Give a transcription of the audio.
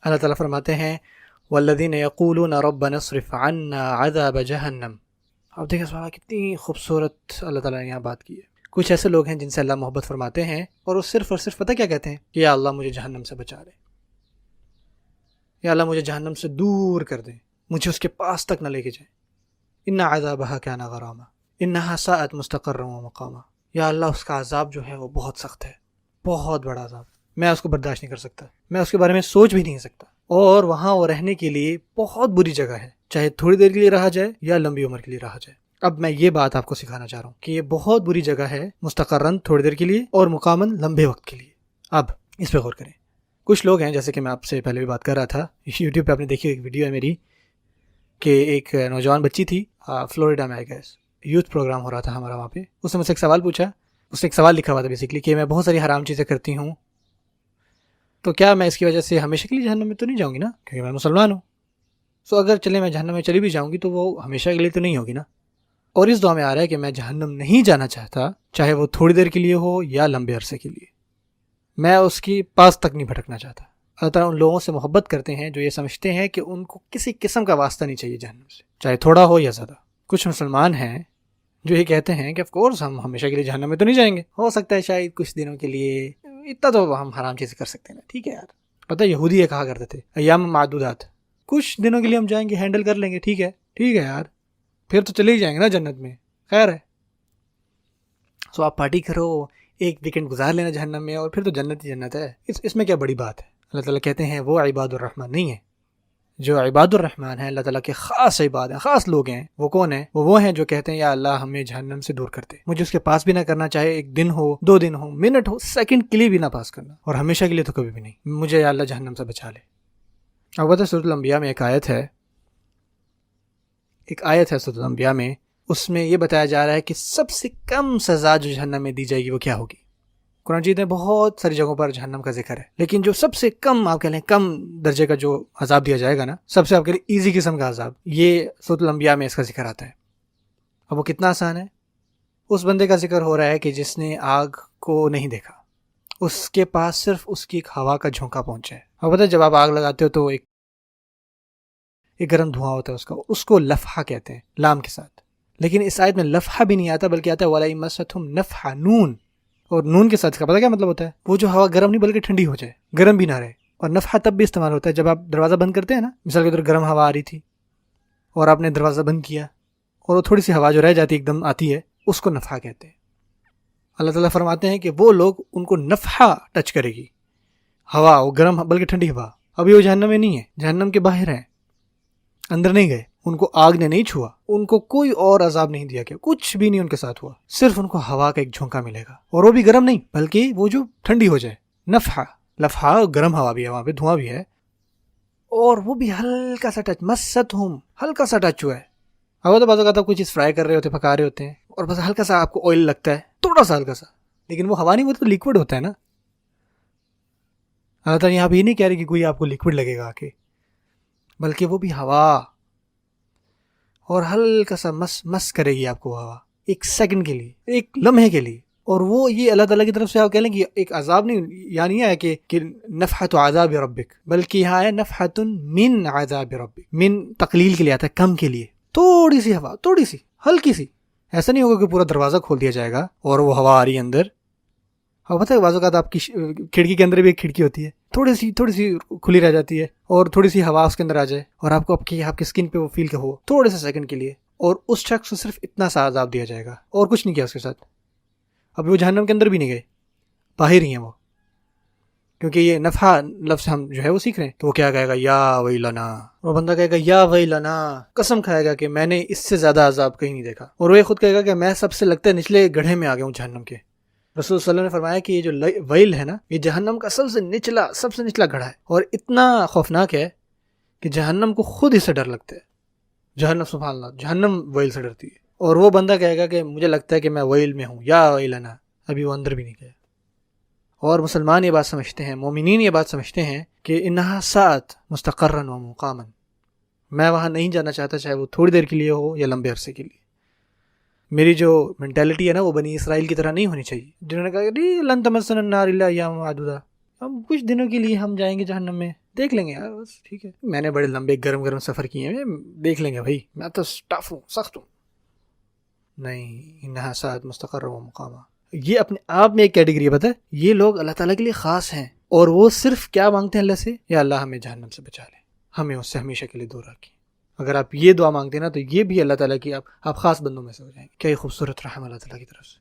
اللہ تعالیٰ فرماتے ہیں والذین یقولون ربنا اصرف عنا عذاب جہنم. اب دیکھیں سبحان اللہ کتنی خوبصورت اللہ تعالیٰ نے یہاں بات کی ہے. کچھ ایسے لوگ ہیں جن سے اللہ محبت فرماتے ہیں اور وہ صرف اور صرف پتہ کیا کہتے ہیں کہ یا اللہ مجھے جہنم سے بچا لے، یا اللہ مجھے جہنم سے دور کر دیں، مجھے اس کے پاس تک نہ لے کے جائیں. ان عذابها کان غراما انها ساءت مستقرا ومقاما. یا اللہ اس کا عذاب جو ہے وہ بہت سخت ہے، بہت بڑا عذاب، میں اس کو برداشت نہیں کر سکتا، میں اس کے بارے میں سوچ بھی نہیں سکتا. اور وہاں وہ رہنے کے لیے بہت بری جگہ ہے، چاہے تھوڑی دیر کے لیے رہا جائے یا لمبی عمر کے لیے رہا جائے. اب میں یہ بات آپ کو سکھانا چاہ رہا ہوں کہ یہ بہت بری جگہ ہے، مستقرن تھوڑی دیر کے لیے اور مقامن لمبے وقت کے لیے. اب اس پہ غور کریں. کچھ لوگ ہیں جیسے کہ میں آپ سے پہلے بھی بات کر رہا تھا، یوٹیوب پہ آپ نے دیکھی ایک ویڈیو ہے میری کہ ایک نوجوان بچی تھی فلوریڈا میں، آئی گیس یوتھ پروگرام ہو رہا تھا ہمارا وہاں پہ. اس نے مجھ سے ایک سوال پوچھا، اس نے ایک سوال لکھا ہوا تھا بیسیکلی کہ میں بہت ساری حرام چیزیں کرتی ہوں، تو کیا میں اس کی وجہ سے ہمیشہ کے لیے جہنم میں تو نہیں جاؤں گی نا، کیونکہ میں مسلمان ہوں. سو اگر چلے میں جہنم میں چلی بھی جاؤں گی تو وہ ہمیشہ کے لیے تو نہیں ہوگی نا. اور اس دعا میں آ رہا ہے کہ میں جہنم نہیں جانا چاہتا، چاہے وہ تھوڑی دیر کے لیے ہو یا لمبے عرصے کے لیے، میں اس کی پاس تک نہیں بھٹکنا چاہتا. اللہ تعالیٰ ان لوگوں سے محبت کرتے ہیں جو یہ سمجھتے ہیں کہ ان کو کسی قسم کا واسطہ نہیں چاہیے جہنم سے، چاہے تھوڑا ہو یا زیادہ. کچھ مسلمان ہیں جو یہ کہتے ہیں کہ آف کورس ہم ہمیشہ کے لیے جہنم میں تو نہیں جائیں گے، ہو سکتا ہے شاید کچھ دنوں کے لیے، اتنا تو ہم حرام چیزیں کر سکتے ہیں نا، ٹھیک ہے یار. پتہ یہودی یہ کہا کرتے تھے ایام معدودات، کچھ دنوں کے لیے ہم جائیں گے، ہینڈل کر لیں گے، ٹھیک ہے یار، پھر تو چلے ہی جائیں گے نا جنت میں، خیر ہے. سو آپ پارٹی کرو، ایک ویکینڈ گزار لینا جہنم میں، اور پھر تو جنت ہی جنت ہے. اس میں کیا بڑی بات ہے. اللہ تعالیٰ کہتے ہیں وہ عباد الرحمن نہیں ہے. جو عباد الرحمن ہیں اللہ تعالیٰ کے خاص عباد ہیں، خاص لوگ ہیں. وہ کون ہیں؟ وہ ہیں جو کہتے ہیں یا اللہ ہمیں جہنم سے دور کرتے، مجھے اس کے پاس بھی نہ کرنا، چاہے ایک دن ہو، 2 دن ہو، منٹ ہو، سیکنڈ کے لیے بھی نہ پاس کرنا، اور ہمیشہ کے لیے تو کبھی بھی نہیں. مجھے یا اللہ جہنم سے بچا لے. اب بتا سورۃ الانبیاء میں ایک آیت ہے سورۃ الانبیاء میں، اس میں یہ بتایا جا رہا ہے کہ سب سے کم سزا جو جہنم میں دی جائے گی وہ کیا ہوگی. قرآن مجید میں بہت ساری جگہوں پر جہنم کا ذکر ہے، لیکن جو سب سے کم آپ کہہ لیں کم درجے کا جو عذاب دیا جائے گا نا، سب سے آپ کہہ لیں ایزی قسم کا عذاب، یہ سورۃ الانبیاء میں اس کا ذکر آتا ہے. اب وہ کتنا آسان ہے. اس بندے کا ذکر ہو رہا ہے کہ جس نے آگ کو نہیں دیکھا، اس کے پاس صرف اس کی ایک ہوا کا جھونکا پہنچا ہے. اور پتہ ہے جب آپ آگ لگاتے ہو تو ایک گرم دھواں ہوتا ہے، اس کو لفحہ کہتے ہیں لام کے ساتھ. لیکن اس آیت میں لفحہ بھی نہیں آتا، بلکہ آتا ہے وَلَئِن مَسَّتْهُمْ نَفْحَةٌ نون، اور نون کے ساتھ کا پتہ کیا مطلب ہوتا ہے؟ وہ جو ہوا گرم نہیں بلکہ ٹھنڈی ہو جائے، گرم بھی نہ رہے. اور نفحہ تب بھی استعمال ہوتا ہے جب آپ دروازہ بند کرتے ہیں نا، مثال کے طور گرم ہوا آ رہی تھی اور آپ نے دروازہ بند کیا اور وہ تھوڑی سی ہوا جو رہ جاتی ہے ایک دم آتی ہے، اس کو نفحہ کہتے ہیں. اللہ تعالیٰ فرماتے ہیں کہ وہ لوگ ان کو نفحہ ٹچ کرے گی، ہوا وہ گرم بلکہ ٹھنڈی ہوا. ابھی وہ جہنم میں نہیں ہے، جہنم کے باہر ہیں، اندر نہیں گئے، ان کو آگ نے نہیں چھوا، ان کو کوئی اور عذاب نہیں دیا گیا، کچھ بھی نہیں ان کے ساتھ ہوا، صرف ان کو ہوا کا ایک جھونکا ملے گا، اور وہ بھی گرم نہیں بلکہ وہ جو ٹھنڈی ہو جائے. نفحہ، لفحہ گرم ہوا بھی ہے، وہاں پہ دھواں بھی ہے، اور وہ بھی ہلکا سا ٹچ، مستہم، ہلکا سا ٹچ ہوا ہے. اب تو بعض اوقات آپ کوئی چیز فرائی کر رہے ہوتے ہیں، پکا رہے ہوتے ہیں، اور بس ہلکا سا آپ کو آئل لگتا ہے، تھوڑا سا ہلکا سا، لیکن وہ ہوا نہیں، وہ تو لیکوڈ ہوتا ہے نا. اللہ تعالیٰ یہاں بھی نہیں کہہ رہے کہ کوئی آپ کو لیکوڈ لگے گا آ کے، بلکہ وہ بھی ہوا، اور ہلکا سا مس کرے گی آپ کو ہوا، ایک سیکنڈ کے لیے، ایک لمحے کے لیے. اور وہ یہ اللہ تعالیٰ کی طرف سے آپ کہہ لیں کہ ایک عذاب نہیں، یعنی یہ ہے کہ نفحۃ عذاب ربک، بلکہ یہاں ہے نفحۃ من عذاب ربک. من تقلیل کے لیے آتا ہے، کم کے لیے، تھوڑی سی ہوا، تھوڑی سی ہلکی سی. ایسا نہیں ہوگا کہ پورا دروازہ کھول دیا جائے گا اور وہ ہوا آ رہی ہے اندر. اور پتہ ہے بعض اوقات آپ کی کھڑکی کے اندر بھی ایک کھڑکی ہوتی ہے، تھوڑی سی کھلی رہ جاتی ہے، اور تھوڑی سی ہوا اس کے اندر آ جائے اور آپ کو آپ کی اسکن پہ وہ فیل کہ ہو تھوڑے سے سیکنڈ کے لیے، اور اس شخص کو صرف اتنا سا عذاب دیا جائے گا اور کچھ نہیں کیا اس کے ساتھ. اب وہ جہنم کے اندر بھی نہیں گئے، باہر ہی ہیں وہ. کیونکہ یہ نفحہ لفظ ہم جو ہے وہ سیکھ رہے ہیں، تو وہ کیا کہے گا؟ یا ویلنا. وہ بندہ کہے گا یا ویلنا، قسم کھائے گا کہ میں نے اس سے زیادہ عذاب کہیں نہیں دیکھا. اور وہ یہ خود کہے گا کہ میں سب سے لگتا ہے نچلے گڑھے میں آ گیا ہوں جہنم کے. رسول صلی اللہ علیہ وسلم نے فرمایا کہ یہ جو ویل ہے نا، یہ جہنم کا سب سے نچلا گڑھا ہے، اور اتنا خوفناک ہے کہ جہنم کو خود ہی سے ڈر لگتا ہے. جہنم، سبحان اللہ، جہنم ویل سے ڈرتی ہے. اور وہ بندہ کہے گا کہ مجھے لگتا ہے کہ میں ویل میں ہوں، یا ویلنا. ابھی وہ اندر بھی نہیں گیا. اور مسلمان یہ بات سمجھتے ہیں، مومنین یہ بات سمجھتے ہیں کہ انہا ساعت مستقرا و مقاما، میں وہاں نہیں جانا چاہتا، چاہے وہ تھوڑی دیر کے لیے ہو یا لمبے عرصے کے لیے. میری جو مینٹیلٹی ہے نا وہ بنی اسرائیل کی طرح نہیں ہونی چاہیے، جنہوں نے کہا کہ لن تمسنا النار الا ایاما معدودہ، ہم کچھ دنوں کے لیے ہم جائیں گے جہنم میں، دیکھ لیں گے یار بس ٹھیک ہے، میں نے بڑے لمبے گرم گرم سفر کیے ہیں، دیکھ لیں گے بھائی، میں تو ٹف ہوں، سخت ہوں. نہیں، انہا ساعت مستقر و مقامہ، یہ اپنے آپ میں ایک کیٹیگری ہے. پتہ ہے یہ لوگ اللہ تعالیٰ کے لیے خاص ہیں، اور وہ صرف کیا مانگتے ہیں اللہ سے، یا اللہ ہمیں جہنم سے بچا لے، ہمیں اس سے ہمیشہ کے لیے دور رکھیں. اگر آپ یہ دعا مانگتے ہیں نا تو یہ بھی اللہ تعالیٰ کی آپ خاص بندوں میں سے ہو جائیں گے. کیا یہ خوبصورت رحم اللہ تعالیٰ کی طرف سے.